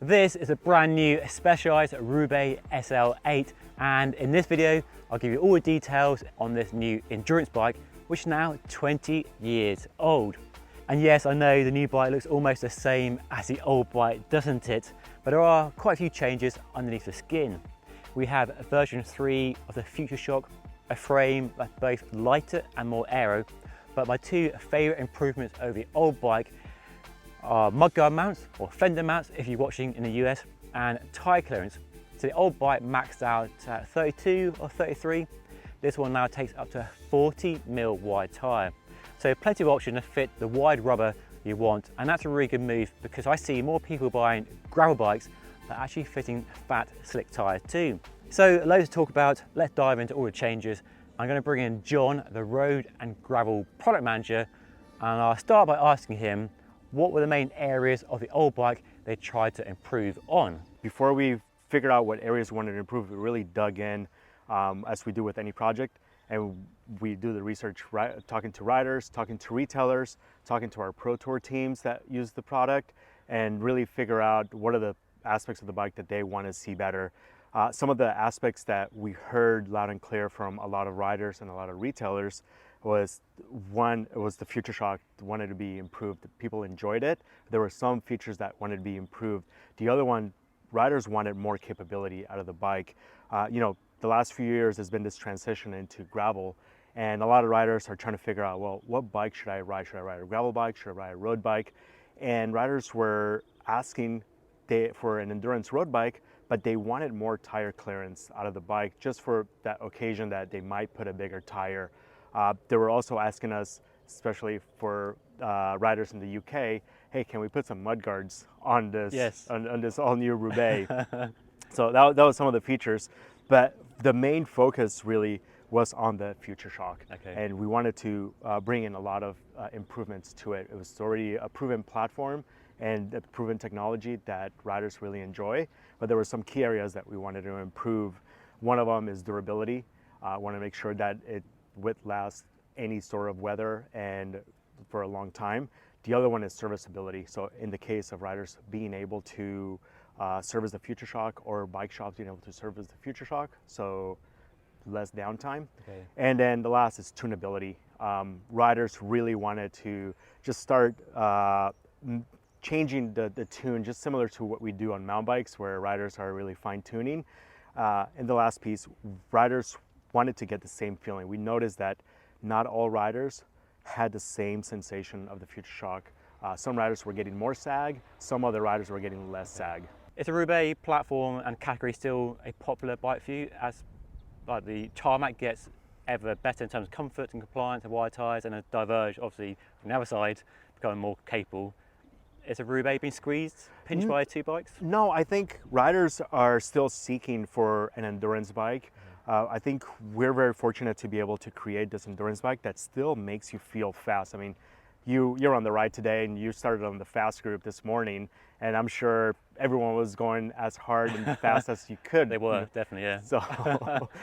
This is a brand new Specialized Roubaix SL8, and in this video I'll give you all the details on this new endurance bike, which is now 20 years old. And yes, I know the new bike looks almost the same as the old bike, doesn't it? But there are quite a few changes underneath the skin. We have version 3 of the Future Shock, a frame that's both lighter and more aero, but my two favourite improvements over the old bike are mudguard mounts, or fender mounts if you're watching in the US, and tyre clearance. So the old bike maxed out at 32 or 33. This one now takes up to a 40mm wide tyre. So plenty of option to fit the wide rubber you want, and that's a really good move because I see more people buying gravel bikes that are actually fitting fat, slick tyres too. So loads to talk about, let's dive into all the changes. I'm going to bring in John, the road and gravel product manager, and I'll start by asking him what were the main areas of the old bike they tried to improve on. Before we figured out what areas we wanted to improve, we really dug in, as we do with any project, and we do the research, talking to riders, talking to retailers, talking to our Pro Tour teams that use the product, and really figure out what are the aspects of the bike that they want to see better. Some of the aspects that we heard loud and clear from a lot of riders and a lot of retailers was, one, it was the Future Shock wanted to be improved. People enjoyed it. There were some features that wanted to be improved. The other one, riders wanted more capability out of the bike. You know, the last few years has been this transition into gravel, and a lot of riders are trying to figure out, well, what bike should I ride? Should I ride a gravel bike? Should I ride a road bike? And riders were asking for an endurance road bike, but they wanted more tire clearance out of the bike just for that occasion that they might put a bigger tire. They were also asking us, especially for riders in the UK, hey, can we put some mudguards on this, Yes. on this all-new Roubaix? So that was some of the features, but the main focus really was on the Future Shock. Okay. And we wanted to bring in a lot of improvements to it. It was already a proven platform and a proven technology that riders really enjoy, but there were some key areas that we wanted to improve. One of them is durability. I want to make sure that it would last any sort of weather and for a long time. The other one is serviceability. So in the case of riders being able to service the Future Shock, or bike shops being able to service the Future Shock, so less downtime. Okay. And then the last is tunability. Riders really wanted to just start changing the tune, just similar to what we do on mountain bikes, where riders are really fine tuning. And the last piece, riders wanted to get the same feeling. We noticed that not all riders had the same sensation of the Future Shock. Some riders were getting more sag, some other riders were getting less sag. Is the Roubaix platform and category still a popular bike for you, as like the tarmac gets ever better in terms of comfort and compliance and wide tyres, and a Diverge obviously from the other side becoming more capable? Is a Roubaix being squeezed, pinched by two bikes? No, I think riders are still seeking for an endurance bike. I think we're very fortunate to be able to create this endurance bike that still makes you feel fast. I mean, you're on the ride today, and you started on the fast group this morning, and I'm sure everyone was going as hard and fast as you could. They were, definitely, yeah.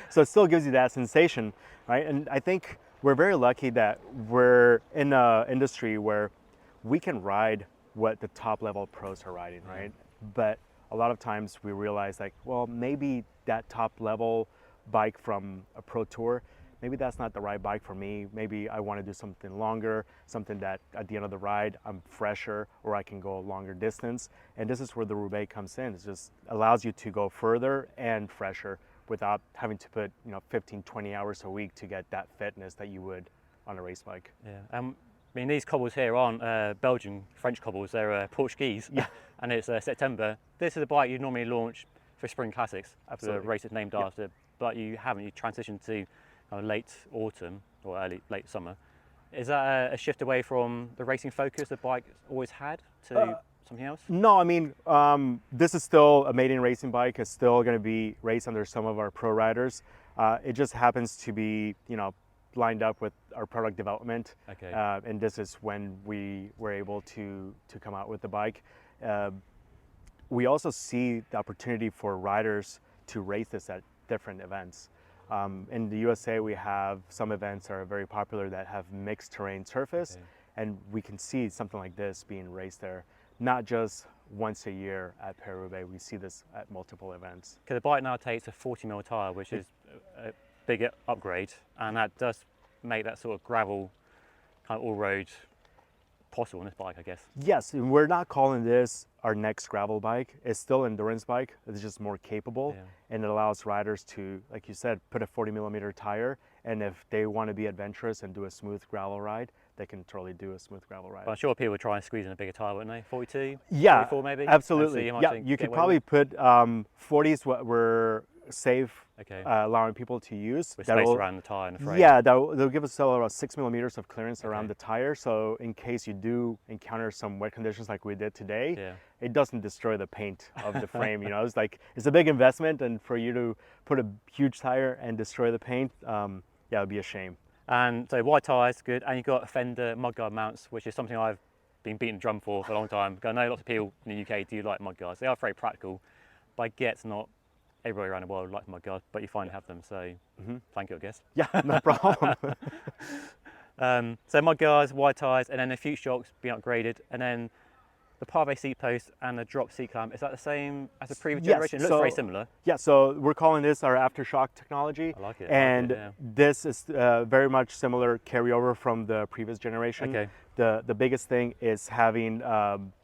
So it still gives you that sensation, right? And I think we're very lucky that we're in an industry where we can ride what the top level pros are riding, right? But a lot of times we realize, like, well, maybe that top level bike from a Pro Tour, maybe that's not the right bike for me. Maybe I want to do something longer, something that at the end of the ride I'm fresher, or I can go a longer distance. And this is where the Roubaix comes in. It just allows you to go further and fresher without having to put 15, 20 hours a week to get that fitness that you would on a race bike. Yeah. I mean, these cobbles here aren't Belgian, French cobbles, they're Portuguese. Yeah. And it's September. This is a bike you normally launch for Spring Classics, after the race is named after, but you haven't. You transitioned to late autumn or late summer. Is that a shift away from the racing focus the bike always had to something else? No, I mean, this is still a maiden racing bike. It's still going to be raced under some of our pro riders. It just happens to be, lined up with our product development. Okay. And this is when we were able to come out with the bike. We also see the opportunity for riders to race this at different events. In the USA, we have some events that are very popular that have mixed terrain surface, and we can see something like this being raced there. Not just once a year at Paris-Roubaix. We see this at multiple events. Because the bike now takes a 40mm tyre, which is a big upgrade, and that does make that sort of gravel, kind of all-road possible on this bike, I guess. Yes, and we're not calling this our next gravel bike. It's still an endurance bike. It's just more capable, and it allows riders to, like you said, put a 40mm tire, and if they want to be adventurous and do a smooth gravel ride, they can totally do a smooth gravel ride. But I'm sure people would try and squeeze in a bigger tyre, wouldn't they? 42? Yeah, 44 maybe? absolutely. Yeah, you could probably put 40s what were safe, allowing people to use. With space around the tyre and the frame. Yeah, they'll give us about 6mm of clearance around the tire, so in case you do encounter some wet conditions like we did today, it doesn't destroy the paint of the frame. You know, it's a big investment, and for you to put a huge tire and destroy the paint, yeah, it'd be a shame. And so wide tyres, good, and you've got Fender mudguard mounts, which is something I've been beating the drum for a long time. I know lots of people in the UK do like mudguards. They are very practical, but I get not everybody around the world likes mudguards, but you finally have them, so thank you, I guess. Yeah, no problem. So mudguards, wide tyres, and then the future shocks being upgraded, and then the Parve seat post and the drop seat clamp, is that the same as the previous generation? It looks very similar. Yeah, so we're calling this our aftershock technology. I like it. And this is very much similar carryover from the previous generation. Okay. The biggest thing is having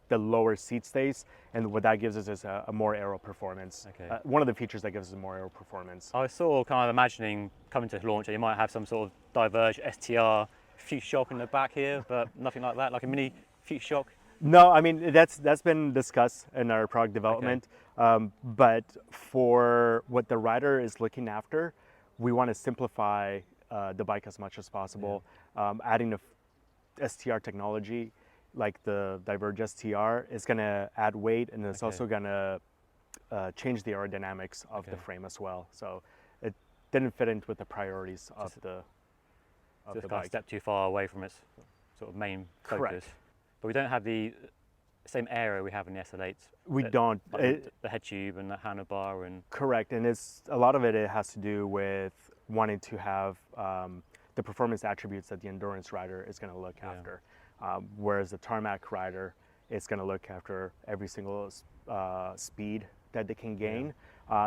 the lower seat stays, and what that gives us is a more aero performance. Okay. One of the features that gives us more aero performance. I was sort of kind of imagining coming to launch, you might have some sort of diverge STR future shock in the back here, but nothing like that, like a mini future shock. No, I mean, that's been discussed in our product development, but for what the rider is looking after, we want to simplify the bike as much as possible. Adding a STR technology like the Diverge STR is going to add weight, and it's also going to change the aerodynamics of the frame as well. So it didn't fit into with the priorities of the bike. A step too far away from its sort of main focus. Correct. But we don't have the same aero we have in the SL8. We don't. Like the head tube and the handlebar and. Correct, and a lot of it has to do with wanting to have the performance attributes that the endurance rider is going to look after, whereas the tarmac rider is going to look after every single speed that they can gain.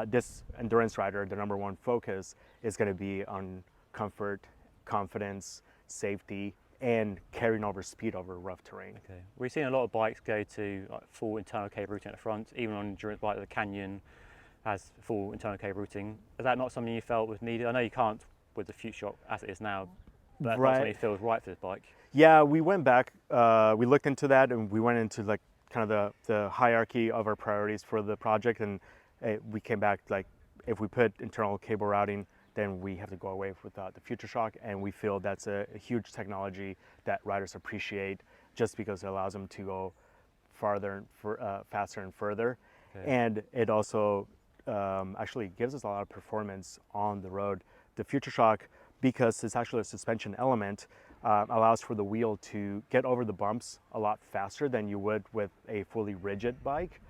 This endurance rider, the number one focus is going to be on comfort, confidence, safety, and carrying over speed over rough terrain. Okay. We've seen a lot of bikes go to like full internal cable routing at the front, even on endurance bike, the Canyon has full internal cable routing. Is that not something you felt was needed? I know you can't with the future shock as it is now, but that's not something that feels right for this bike. Yeah, we went back, we looked into that, and we went into like kind of the hierarchy of our priorities for the project, and we came back like if we put internal cable routing, then we have to go away with the future shock, and we feel that's a huge technology that riders appreciate just because it allows them to go farther and faster and further. And it also actually gives us a lot of performance on the road. The future shock, because it's actually a suspension element, allows for the wheel to get over the bumps a lot faster than you would with a fully rigid bike.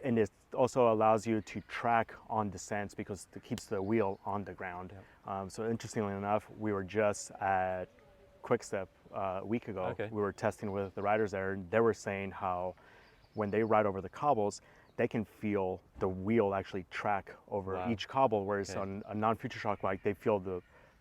And it also allows you to track on descents because it keeps the wheel on the ground. So interestingly enough, we were just at Quickstep a week ago. We were testing with the riders there, and they were saying how when they ride over the cobbles, they can feel the wheel actually track over each cobble, whereas on a non-future shock bike, they feel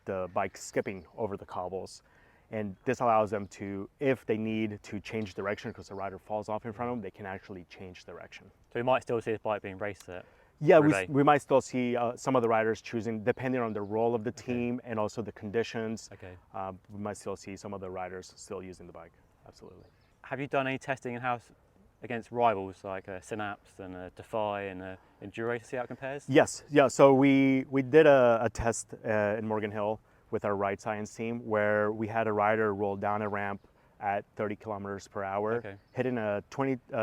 the bike skipping over the cobbles. And this allows them to, if they need to change direction because the rider falls off in front of them, they can actually change direction. So we might still see this bike being raced at Yeah, we might still see some of the riders choosing, depending on the role of the team and also the conditions, we might still see some of the riders still using the bike, absolutely. Have you done any testing in-house against rivals like Synapse and Defy and Enduro to see how it compares? Yes, yeah, so we did a test in Morgan Hill with our ride science team where we had a rider roll down a ramp at 30 kilometers per hour, hitting a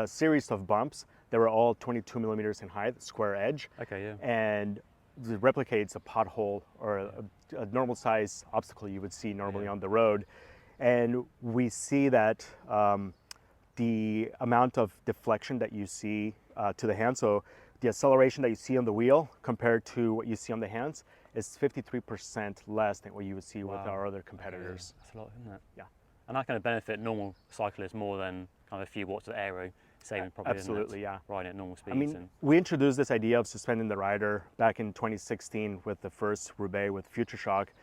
series of bumps. They were all 22 millimeters in height, square edge, and it replicates a pothole or a normal size obstacle you would see normally on the road. And we see that the amount of deflection that you see to the hand, so the acceleration that you see on the wheel compared to what you see on the hands, is 53% less than what you would see with our other competitors. That's a lot, isn't it? Yeah. And that's going to benefit normal cyclists more than kind of a few watts of aero. saving probably. Absolutely, yeah. Riding at normal speeds. I mean, we introduced this idea of suspending the rider back in 2016 with the first Roubaix with Future Shock,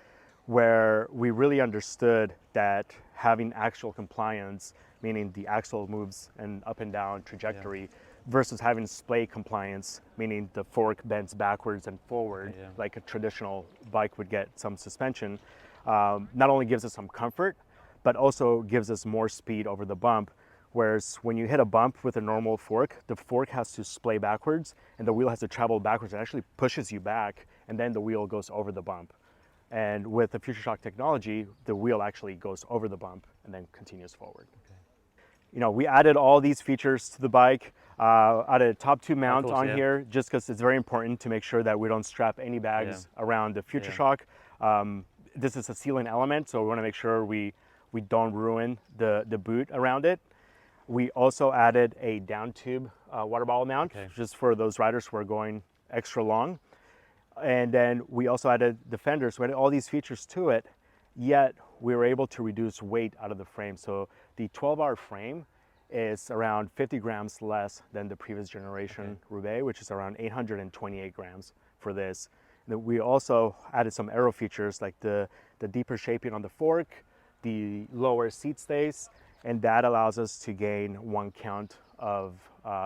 where we really understood that having actual compliance, meaning the axle moves and up and down trajectory, versus having splay compliance, meaning the fork bends backwards and forward, like a traditional bike would get some suspension, not only gives us some comfort, but also gives us more speed over the bump. Whereas when you hit a bump with a normal fork, the fork has to splay backwards and the wheel has to travel backwards. It actually pushes you back and then the wheel goes over the bump. And with the Future Shock technology, the wheel actually goes over the bump and then continues forward. Okay. You know, we added all these features to the bike. Added a top 2 mount on here just because it's very important to make sure that we don't strap any bags around the Future Shock. This is a sealing element, so we want to make sure we don't ruin the boot around it. We also added a down tube water bottle mount, just for those riders who are going extra long. And then we also added the fenders. We added all these features to it, yet we were able to reduce weight out of the frame. So the 12-hour frame is around 50 grams less than the previous generation Roubaix, which is around 828 grams for this. And then we also added some aero features like the deeper shaping on the fork, the lower seat stays, and that allows us to gain 1 count of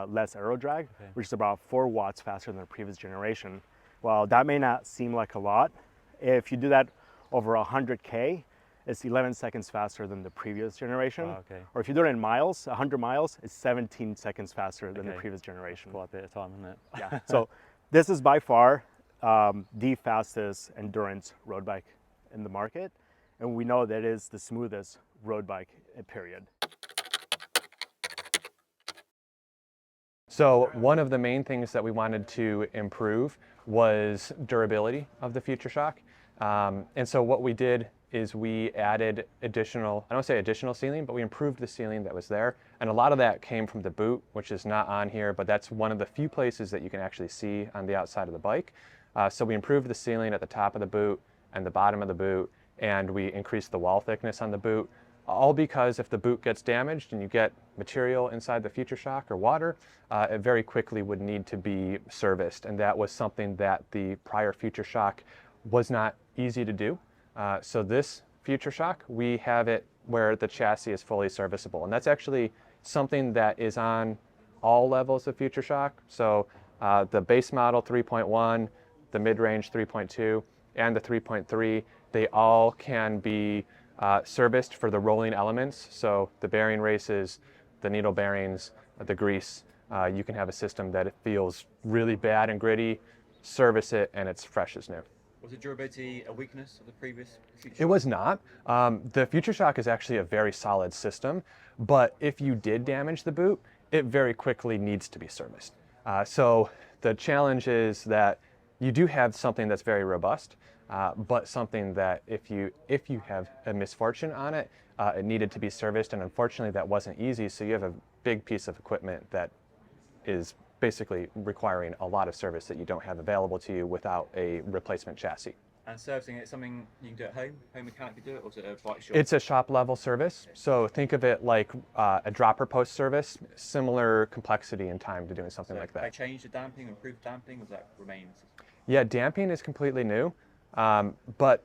less aero drag, which is about 4 watts faster than the previous generation. While that may not seem like a lot, if you do that over 100K, it's 11 seconds faster than the previous generation. Or if you do it in miles, 100 miles, it's 17 seconds faster than the previous generation. Quite a bit of time, isn't it? Yeah. So this is by far the fastest endurance road bike in the market, and we know that it is the smoothest road bike, period. So one of the main things that we wanted to improve was durability of the Future Shock. And so what we did is we added additional, I don't say additional sealing, but we improved the sealing that was there. And a lot of that came from the boot, which is not on here, but that's one of the few places that you can actually see on the outside of the bike. So we improved the sealing at the top of the boot and the bottom of the boot, and we increased the wall thickness on the boot. All because if the boot gets damaged and you get material inside the Future Shock or water, it very quickly would need to be serviced. And that was something that the prior Future Shock was not easy to do. So this Future Shock, we have it where the chassis is fully serviceable. And that's actually something that is on all levels of Future Shock. So the base model 3.1, the mid-range 3.2, and the 3.3, they all can be serviced for the rolling elements. So the bearing races, the needle bearings, the grease, you can have a system that it feels really bad and gritty, service it, and it's fresh as new. Was the durability a weakness of the previous Future Shock? It was not. The Future Shock is actually a very solid system, but if you did damage the boot, it very quickly needs to be serviced. So the challenge is that you do have something that's very robust, but something that if you have a misfortune on it, it needed to be serviced, and unfortunately that wasn't easy. So you have a big piece of equipment that is basically requiring a lot of service that you don't have available to you without a replacement chassis. And servicing it, something you can do at home? Home mechanic could do it, or is it a bike shop? It's a shop level service. So think of it like a dropper post service, similar complexity and time to doing something like that. They changed the damping, improved damping, or does that remain? Yeah, damping is completely new, but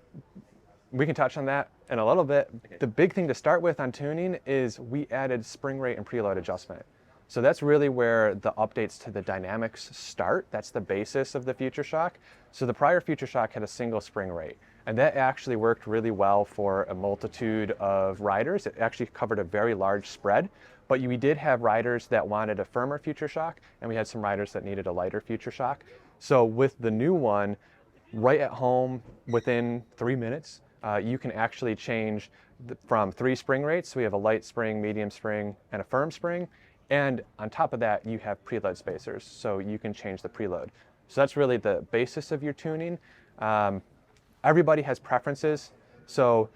we can touch on that in a little bit. Okay. The big thing to start with on tuning is we added spring rate and preload adjustment. So that's really where the updates to the dynamics start. That's the basis of the Future Shock. So the prior Future Shock had a single spring rate, and that actually worked really well for a multitude of riders. It actually covered a very large spread, but we did have riders that wanted a firmer Future Shock, and we had some riders that needed a lighter Future Shock. So with the new one, right at home, within 3 minutes, you can actually change from 3 spring rates. So we have a light spring, medium spring, and a firm spring. And on top of that, you have preload spacers, so you can change the preload. So that's really the basis of your tuning. Everybody has preferences, so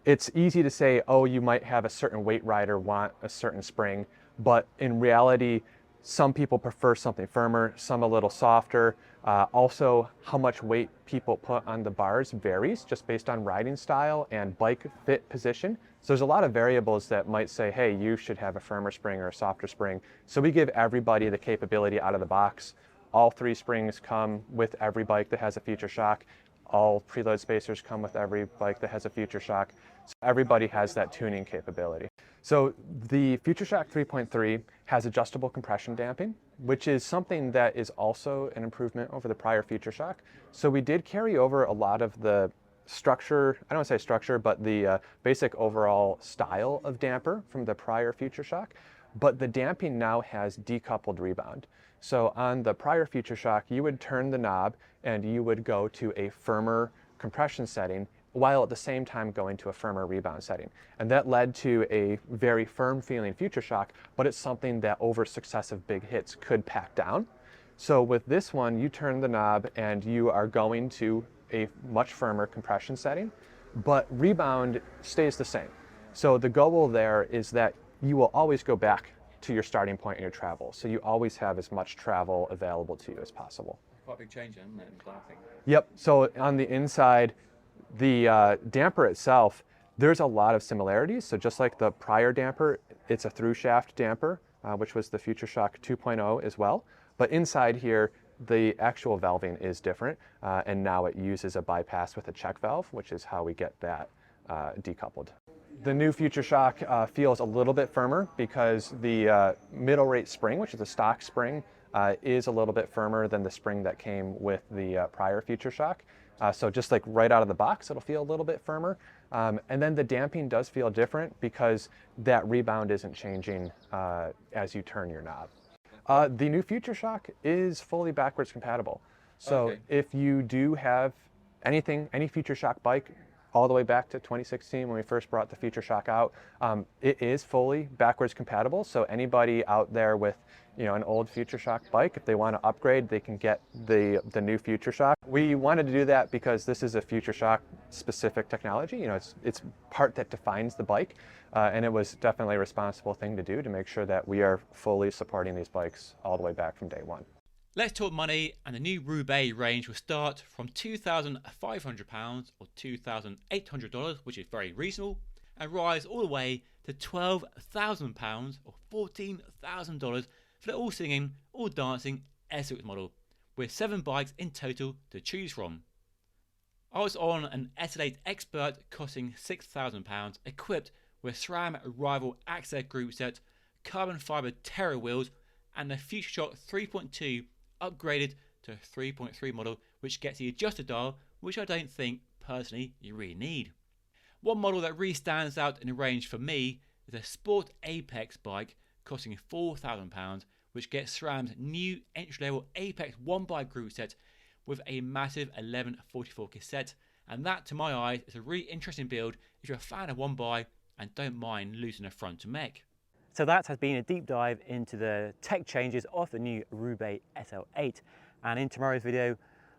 it's easy to say, oh, you might have a certain weight rider want a certain spring, but in reality, Some people prefer something firmer, some a little softer. Also, how much weight people put on the bars varies just based on riding style and bike fit position. So there's a lot of variables that might say, hey, you should have a firmer spring or a softer spring. So we give everybody the capability out of the box. All 3 springs come with every bike that has a Future Shock. All preload spacers come with every bike that has a Future Shock. So everybody has that tuning capability. So the Future Shock 3.3 has adjustable compression damping, which is something that is also an improvement over the prior Future Shock. So we did carry over a lot of the structure, I don't want to say structure, but the basic overall style of damper from the prior Future Shock. But the damping now has decoupled rebound. So on the prior Future Shock, you would turn the knob and you would go to a firmer compression setting while at the same time going to a firmer rebound setting. And that led to a very firm feeling Future Shock, but it's something that over successive big hits could pack down. So with this one, you turn the knob and you are going to a much firmer compression setting, but rebound stays the same. So the goal there is that you will always go back to your starting point in your travel. So you always have as much travel available to you as possible. Quite a big change, isn't it, in clamping? Yep, so on the inside, the damper itself, there's a lot of similarities. So just like the prior damper, it's a through shaft damper, which was the Future Shock 2.0 as well. But inside here, the actual valving is different, and now it uses a bypass with a check valve, which is how we get that decoupled. The new Future Shock feels a little bit firmer because the middle rate spring, which is a stock spring, is a little bit firmer than the spring that came with the prior Future Shock. So just like right out of the box, it'll feel a little bit firmer. And then the damping does feel different because that rebound isn't changing as you turn your knob. The new Future Shock is fully backwards compatible. So if you do have any Future Shock bike, all the way back to 2016 when we first brought the Future Shock out, it is fully backwards compatible. So anybody out there with an old Future Shock bike, if they want to upgrade, they can get the new Future Shock. We wanted to do that because this is a Future Shock specific technology. It's part that defines the bike, and it was definitely a responsible thing to do to make sure that we are fully supporting these bikes all the way back from day one. Let's talk money, and the new Roubaix range will start from £2,500 or $2,800, which is very reasonable, and rise all the way to £12,000 or $14,000 for the all singing, all dancing S6 model, with 7 bikes in total to choose from. I was on an SL8 Expert costing £6,000, equipped with SRAM Rival Access Group Set, carbon fibre Terra wheels, and the Future Shock 3.2 upgraded to a 3.3 model, which gets the adjuster dial, which I don't think personally you really need. One model that really stands out in the range for me is a Sport Apex bike costing £4,000, which gets SRAM's new entry-level Apex 1x group set with a massive 1144 cassette, and that to my eyes is a really interesting build if you're a fan of 1x and don't mind losing a front to mech. So that has been a deep dive into the tech changes of the new Roubaix SL8, and in tomorrow's video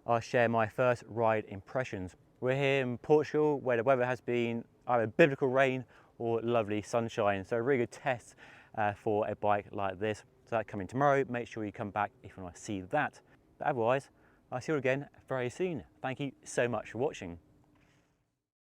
I'll share my first ride impressions. We're here in Portugal where the weather has been either biblical rain or lovely sunshine, so a really good test for a bike like this. So that's coming tomorrow. Make sure you come back if you want to see that. But otherwise, I'll see you again very soon. Thank you so much for watching.